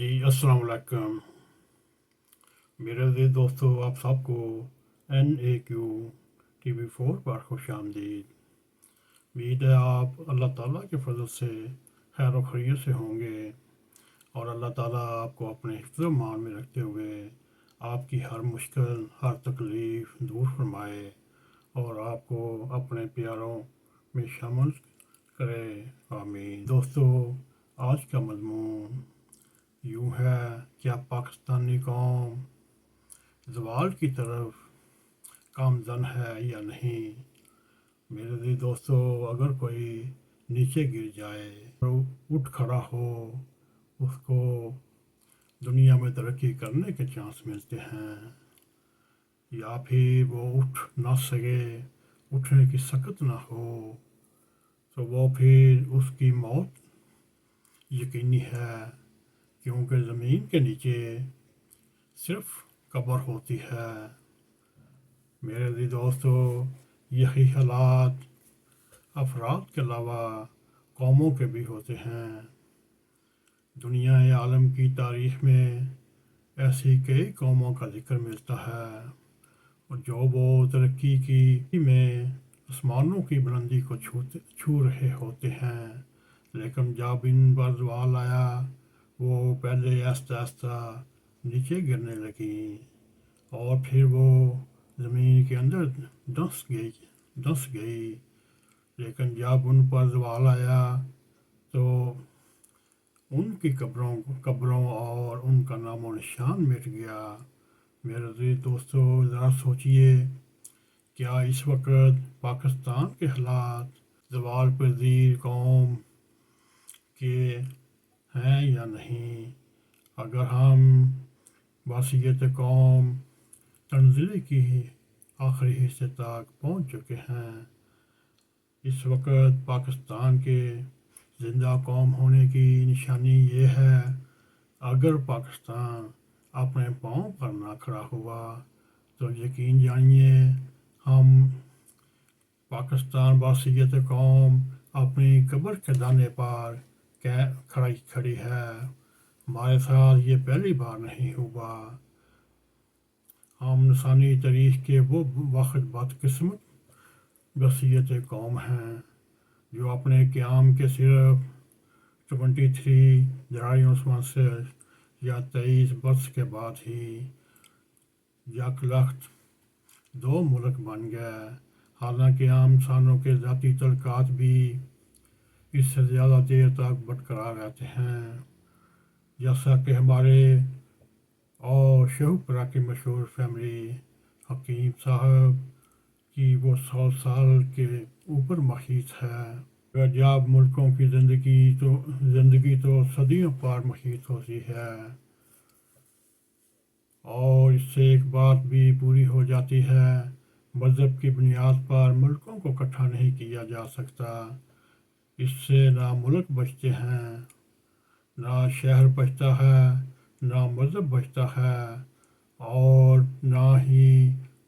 جی السلام علیکم میرے عزیز دوستو، آپ سب کو NAQ TV4 پر خوش آمدید۔ امید ہے آپ اللہ تعالیٰ کے فضل سے خیر و خیریت سے ہوں گے اور اللہ تعالیٰ آپ کو اپنے حفظ و امان میں رکھتے ہوئے آپ کی ہر مشکل ہر تکلیف دور فرمائے اور آپ کو اپنے پیاروں میں شامل کرے، آمین۔ دوستو، آج کا مضمون یوں ہے: کیا پاکستانی قوم زوال کی طرف گامزن ہے یا نہیں؟ میرے عزیز دوستو، اگر کوئی نیچے گر جائے اور اٹھ کھڑا ہو، اس کو دنیا میں ترقی کرنے کے چانس ملتے ہیں، یا پھر وہ اٹھ نہ سکے، اٹھنے کی سکت نہ ہو، تو وہ پھر اس کی موت یقینی ہے، کیونکہ زمین کے نیچے صرف قبر ہوتی ہے۔ میرے عزیز دوستو، یہی حالات افراد کے علاوہ قوموں کے بھی ہوتے ہیں۔ دنیا عالم کی تاریخ میں ایسی کئی قوموں کا ذکر ملتا ہے اور جو وہ ترقی کی میں آسمانوں کی بلندی کو چھو رہے ہوتے ہیں، لیکن جب ان پر زوال آیا، وہ پہلے آہستہ آہستہ نیچے گرنے لگیں اور پھر وہ زمین کے اندر دھنس گئی۔ لیکن جب ان پر زوال آیا تو ان کی قبروں اور ان کا نام و نشان مٹ گیا۔ میرے عزیز دوستو، ذرا سوچئے، کیا اس وقت پاکستان کے حالات زوال پذیر قوم کے ہیں یا نہیں؟ اگر ہم بحیثیت قوم تنزلی کی آخری حصے تک پہنچ چکے ہیں، اس وقت پاکستان کے زندہ قوم ہونے کی نشانی یہ ہے: اگر پاکستان اپنے پاؤں پر نہ کھڑا ہوا تو یقین جانیے ہم پاکستان بحیثیت قوم اپنی قبر کے دانے پر کھڑی ہے۔ ہمارے ساتھ یہ پہلی بار نہیں ہوا۔ ہم انسانی تاریخ کے وہ واحد بدقسمت بحیثیت قوم ہیں جو اپنے قیام کے صرف 23 جولائی 1949 یا 23 برس کے بعد ہی یک لخت دو ملک بن گئے، حالانکہ عام انسانوں کے ذاتی تعلقات بھی اس سے زیادہ دیر تک برقرار رہتے ہیں، جیسا کہ ہمارے اور شیخوپورہ کی مشہور فیملی حکیم صاحب کی وہ 100 سال کے اوپر محیط ہے، جب ملکوں کی زندگی تو صدیوں پر محیط ہوتی ہے۔ اور اس سے ایک بات بھی پوری ہو جاتی ہے: مذہب کی بنیاد پر ملکوں کو اکٹھا نہیں کیا جا سکتا۔ اس سے نہ ملک بچتے ہیں، نہ شہر بچتا ہے، نہ مذہب بچتا ہے، اور نہ ہی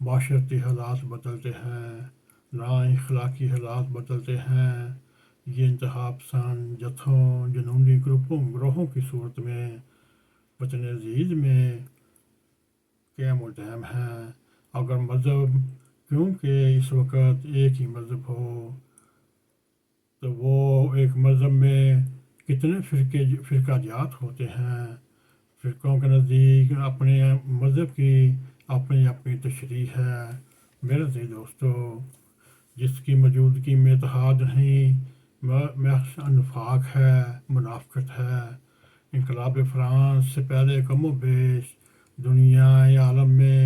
معاشرتی حالات بدلتے ہیں، نہ اخلاقی حالات بدلتے ہیں۔ یہ انتہا پسند جتھوں، جنونی گروہوں کی صورت میں وطن عزیز میں قائم و دائم ہیں۔ اگر مذہب، کیونکہ اس وقت ایک ہی مذہب ہو، تو وہ ایک مذہب میں کتنے فرقہ جات ہوتے ہیں۔ فرقوں کے نزدیک اپنے مذہب کی اپنی اپنی تشریح ہے۔ میرے عزیز دوستو، جس کی موجودگی میں اتحاد نہیں، محض نفاق ہے، منافقت ہے۔ انقلاب فرانس سے پہلے کم و بیش دنیا عالم میں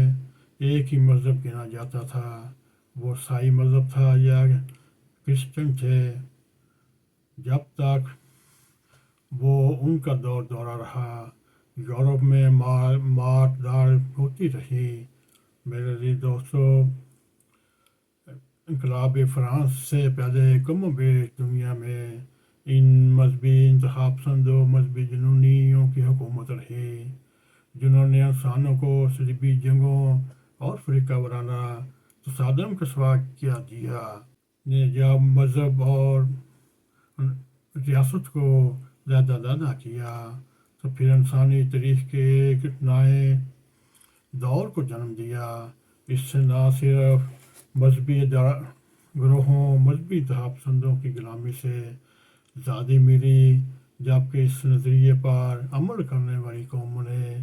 ایک ہی مذہب گنا جاتا تھا، وہ عیسائی مذہب تھا یا کرسچن تھے۔ جب تک وہ ان کا دورہ رہا، یورپ میں مار دار ہوتی رہی۔ میرے عزیز دوستو، انقلاب فرانس سے پہلے کم و بیش دنیا میں ان مذہبی انتہا پسند و مذہبی جنونیوں کی حکومت رہی، جنہوں نے انسانوں کو صلیبی جنگوں اور فرقہ وارانہ تصادم کا سوا کیا دیا۔ نے جب مذہب اور ریاست کو زیادہ کیا تو تو پھر انسانی تاریخ کے ایک نئے دور کو جنم دیا۔ اس سے نہ صرف مذہبی گروہوں، مذہبی اتحاد پسندوں کی غلامی سے زیادہ ملی، جبکہ اس نظریے پر عمل کرنے والی قوموں نے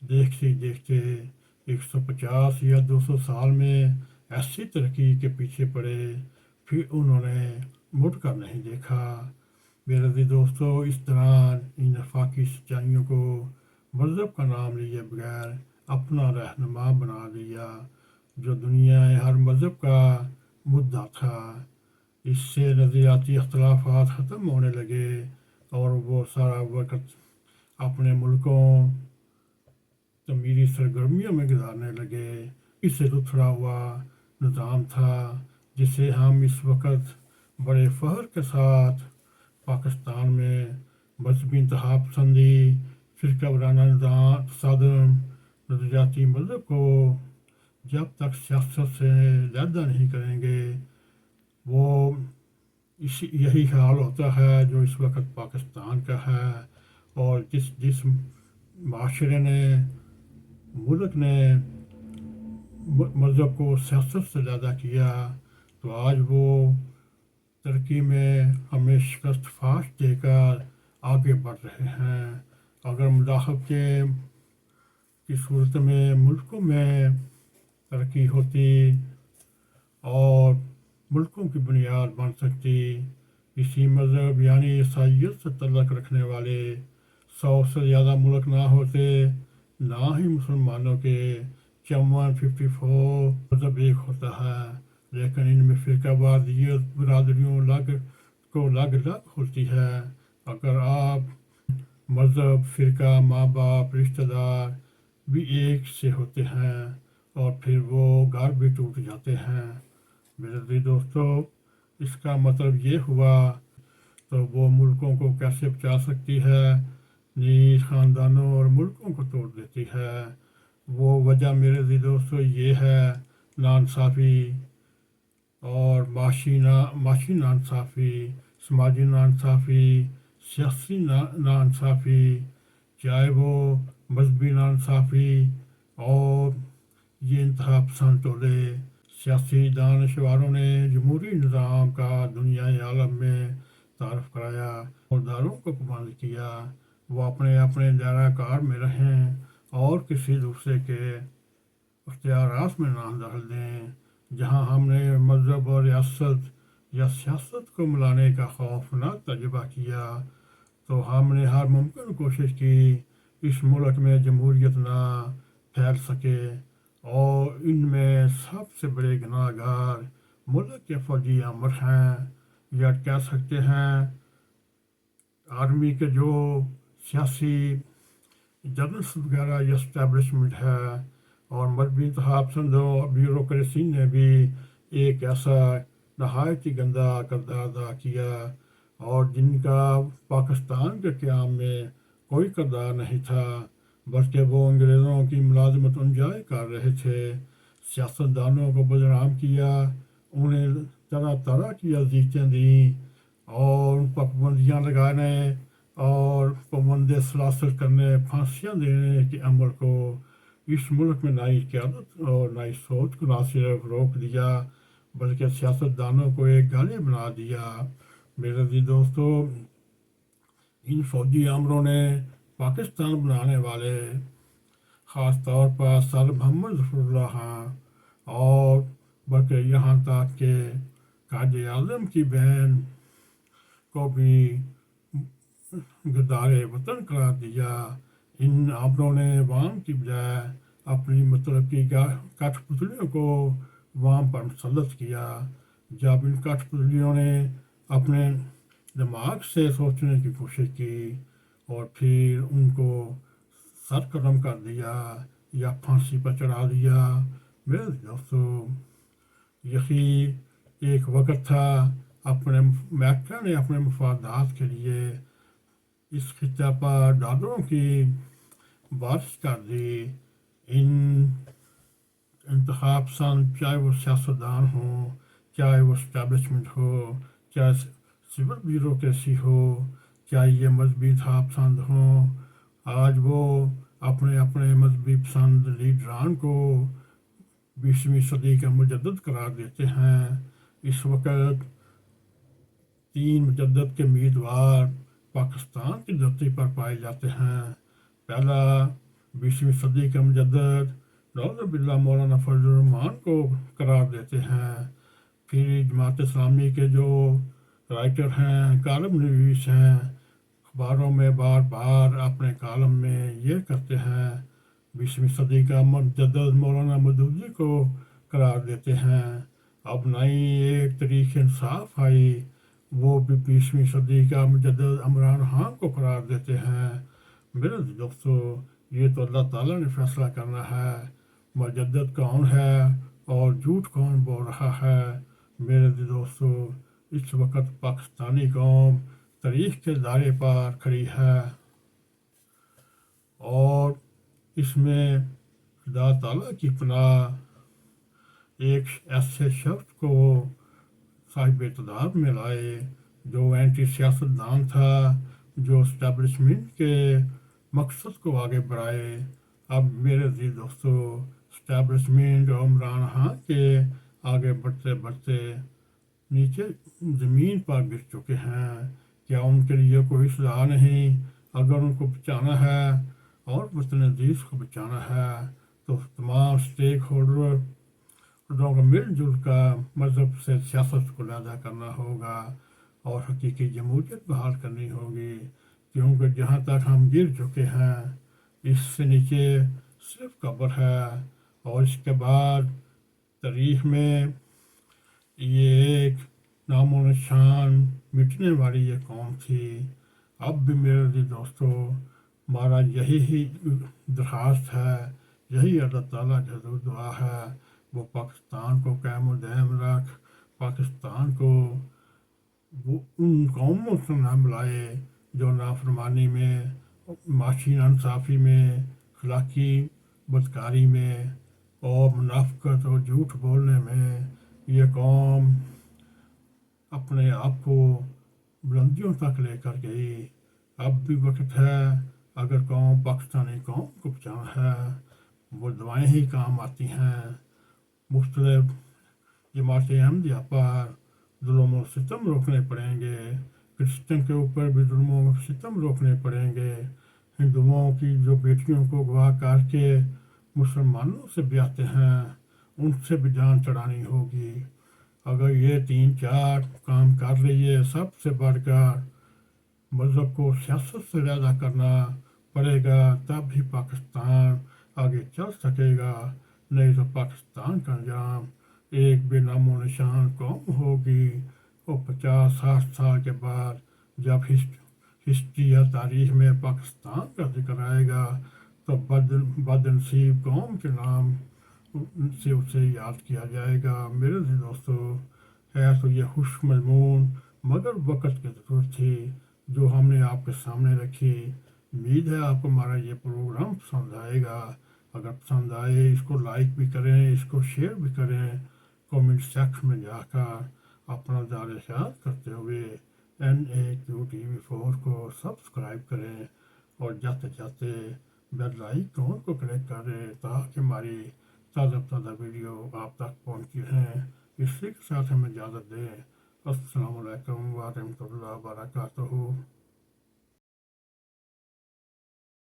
دیکھتے دیکھتے 150 یا 200 سال میں ایسی ترقی کے پیچھے پڑے، پھر انہوں نے مڑ کر نہیں دیکھا۔ میرے عزیز دوستو، اس طرح ان آفاقی سچائیوں کو مذہب کا نام لیے بغیر اپنا رہنما بنا لیا، جو دنیا ہر مذہب کا مدعا تھا۔ اس سے نظریاتی اختلافات ختم ہونے لگے اور وہ سارا وقت اپنے ملکوں تعمیری سرگرمیوں میں گزارنے لگے۔ اس سے اتھڑا ہوا نظام تھا جسے ہم اس وقت بڑے فخر کے ساتھ پاکستان میں مذہبی اتحاد پسندی، فرقہ وارانہ نظام، تصادم، نظریاتی مذہب کو جب تک سیاست سے علیحدہ نہیں کریں گے، وہ یہی حال ہوتا ہے جو اس وقت پاکستان کا ہے۔ اور جس معاشرے نے، ملک نے مذہب کو سیاست سے علیحدہ کیا، تو آج وہ ترقی میں ہمیں شکست فاش دے کر آگے بڑھ رہے ہیں۔ اگر مداخلت کی صورت میں ملکوں میں ترقی ہوتی اور ملکوں کی بنیاد بن سکتی، اسی مذہب یعنی عیسائیت سے تعلق رکھنے والے 100 سے زیادہ ملک نہ ہوتے، نہ ہی مسلمانوں کے 54 مذہب ایک ہوتا ہے، لیکن ان میں فرقہ واریت برادریوں کو الگ ہوتی ہے۔ اگر آپ مذہب، فرقہ، ماں باپ، رشتہ دار بھی ایک سے ہوتے ہیں اور پھر وہ گھر بھی ٹوٹ جاتے ہیں۔ میرے عزیز دوستو، اس کا مطلب یہ ہوا تو وہ ملکوں کو کیسے بچا سکتی ہے، نیز خاندانوں اور ملکوں کو توڑ دیتی ہے۔ وہ وجہ میرے عزیز دوستو یہ ہے، ناانصافی اور معاشی ناانصافی، سماجی ناانصافی، سیاسی ناانصافی، چاہے وہ مذہبی ناانصافی، اور یہ انتہا پسند ٹولے سیاسی دانشوروں نے جمہوری نظام کا دنیائے عالم میں تعارف کرایا اور داروں کو پابند کیا وہ اپنے دائرہ کار میں رہیں اور کسی دوسرے کے اختیارات میں نہ دخل دیں۔ جہاں ہم نے مذہب اور ریاست یا سیاست کو ملانے کا خوفناک تجربہ کیا، تو ہم نے ہر ممکن کوشش کی اس ملک میں جمہوریت نہ پھیل سکے، اور ان میں سب سے بڑے گناہ گار ملک کے فوجی امر ہیں، یا کہہ سکتے ہیں آرمی کے جو سیاسی جنرلس وغیرہ یا اسٹیبلشمنٹ ہے، اور مذہبی اتحاد پسندوں اور بیوروکریسی نے بھی ایک ایسا نہایت ہی گندا کردار ادا کیا، اور جن کا پاکستان کے قیام میں کوئی کردار نہیں تھا، بلکہ وہ انگریزوں کی ملازمت انجوائے کر رہے تھے۔ سیاستدانوں کو بدنام کیا، انہیں طرح طرح کی اذیتیں دیں اور ان پر پابندیاں لگانے اور پابند سلاسل کرنے، پھانسیاں دینے کے عمل کو اس ملک میں نئی قیادت اور نئی سوچ کو نہ صرف روک دیا بلکہ سیاستدانوں کو ایک گالی بنا دیا۔ میرے عزیز دوستو، ان فوجی امروں نے پاکستان بنانے والے، خاص طور پر سر محمد ظفر اللہ خان، اور بلکہ یہاں تک کہ قائد اعظم کی بہن کو بھی غدار وطن قرار دیا۔ ان امروں نے عوام کی بجائے اپنی مطلب کی کٹھ پتلیوں کو عوام پر مسلط کیا۔ جب ان کٹھ پتلیوں نے اپنے دماغ سے سوچنے کی کوشش کی اور پھر ان کو سرقلم کر دیا یا پھانسی پر چڑھا دیا، میرے دوستو، یہی ایک وقت تھا امریکہ نے اپنے مفادات کے لیے اس خطہ پر ڈالروں کی بارش کر دی۔ ان انتخاب پسند، چاہے وہ سیاستدان ہوں، چاہے وہ اسٹیبلشمنٹ ہو، چاہے سول بیوروکریسی ہو، چاہے یہ مذہبی اتحاد پسند ہوں، آج وہ اپنے اپنے مذہبی پسند لیڈران کو 20ویں صدی کا مجدد قرار دیتے ہیں۔ اس وقت 3 مجدد کے امیدوار پاکستان کی دھرتی پر پائے جاتے ہیں۔ پہلا 20ویں صدی کا مجدد نعوذ باللہ مولانا فضل الرحمان کو قرار دیتے ہیں۔ پھر جماعت اسلامی کے جو رائٹر ہیں، کالم نویس ہیں، اخباروں میں بار بار اپنے کالم میں یہ کرتے ہیں، 20ویں صدی کا مجدد مولانا مودودی کو قرار دیتے ہیں۔ اب نئی ایک تاریخ انصاف آئی، وہ بھی 20ویں صدی کا مجدد عمران خان کو قرار دیتے ہیں۔ میرے دوستو، یہ تو اللہ تعالیٰ نے فیصلہ کرنا ہے مجدد کون ہے اور جھوٹ کون بول رہا ہے۔ میرے دوستو، اس وقت پاکستانی قوم تاریخ کے دائرے پر کھڑی ہے اور اس میں خدا تعالیٰ کی پناہ ایک ایسے شخص کو صاحب اقتدار میں لائے جو اینٹی سیاست دان تھا، جو اسٹیبلشمنٹ کے مقصد کو آگے بڑھائے۔ اب میرے عزیز دوستو، اسٹیبلشمنٹ عمران خان کے آگے بڑھتے بڑھتے نیچے زمین پر گر چکے ہیں۔ کیا ان کے لیے کوئی سزا نہیں؟ اگر ان کو بچانا ہے اور وطن عزیز کو بچانا ہے تو تمام اسٹیک ہولڈروں کو مل جل کر مذہب سے سیاست کو علیحدہ کرنا ہوگا اور حقیقی جمہوریت بحال کرنی ہوگی، کیونکہ جہاں تک ہم گر چکے ہیں اس سے نیچے صرف قبر ہے۔ اور اس کے بعد تاریخ میں یہ ایک نام و نشان مٹنے والی یہ قوم تھی۔ اب بھی میرے دوستو، ہمارا یہی درخواست ہے، یہی اللہ تعالیٰ کی دعا ہے، وہ پاکستان کو قائم و دائم رکھ، پاکستان کو وہ ان قوموں سے نہ ملائے جو نافرمانی میں، معاشی ناانصافی میں، اخلاقی بدکاری میں اور منافقت اور جھوٹ بولنے میں یہ قوم اپنے آپ کو بلندیوں تک لے کر گئی۔ اب بھی وقت ہے، اگر قوم پاکستانی قوم کو بچانا ہے، وہ دعائیں ہی کام آتی ہیں۔ مختلف جماعت احمدیہ پر ظلم و ستم روکنے پڑیں گے، کرسچن کے اوپر بھی ظلم و ستم روکنے پڑیں گے، ہندوؤں کی جو بیٹیوں کو اغوا کر کے مسلمانوں سے بیاہتے ہیں ان سے بھی جان چڑھانی ہوگی۔ اگر یہ 3-4 کام کر لیے، سب سے بڑھ کر مذہب کو سیاست سے علیحدہ کرنا پڑے گا، تب ہی پاکستان آگے چل سکے گا، نہیں تو پاکستان کا انجام ایک بے نام و نشان قوم ہوگی۔ اور 50-60 سال کے بعد جب ہسٹری یا تاریخ میں پاکستان کا ذکر آئے گا تو بد نصیب قوم کے نام سے اسے یاد کیا جائے گا۔ میرے دوستو، ہے تو یہ خوش مضمون مگر وقت کی ضرورت تھی جو ہم نے آپ کے سامنے رکھی۔ امید ہے آپ کو ہمارا یہ پروگرام پسند آئے گا۔ اگر پسند آئے اس کو لائک بھی کریں، اس کو شیئر بھی کریں، کومنٹ سیکشن میں جا کر اپنا زیادہ خیال کرتے ہوئے NAQTV4 کو سبسکرائب کریں اور جاتے جاتے بیل آئیکن کو کلک کریں تاکہ ہماری تازہ ویڈیو آپ تک پہنچتی رہیں۔ اسی کے ساتھ ہمیں اجازت دیں۔ السلام علیکم ورحمۃ اللہ وبرکاتہ۔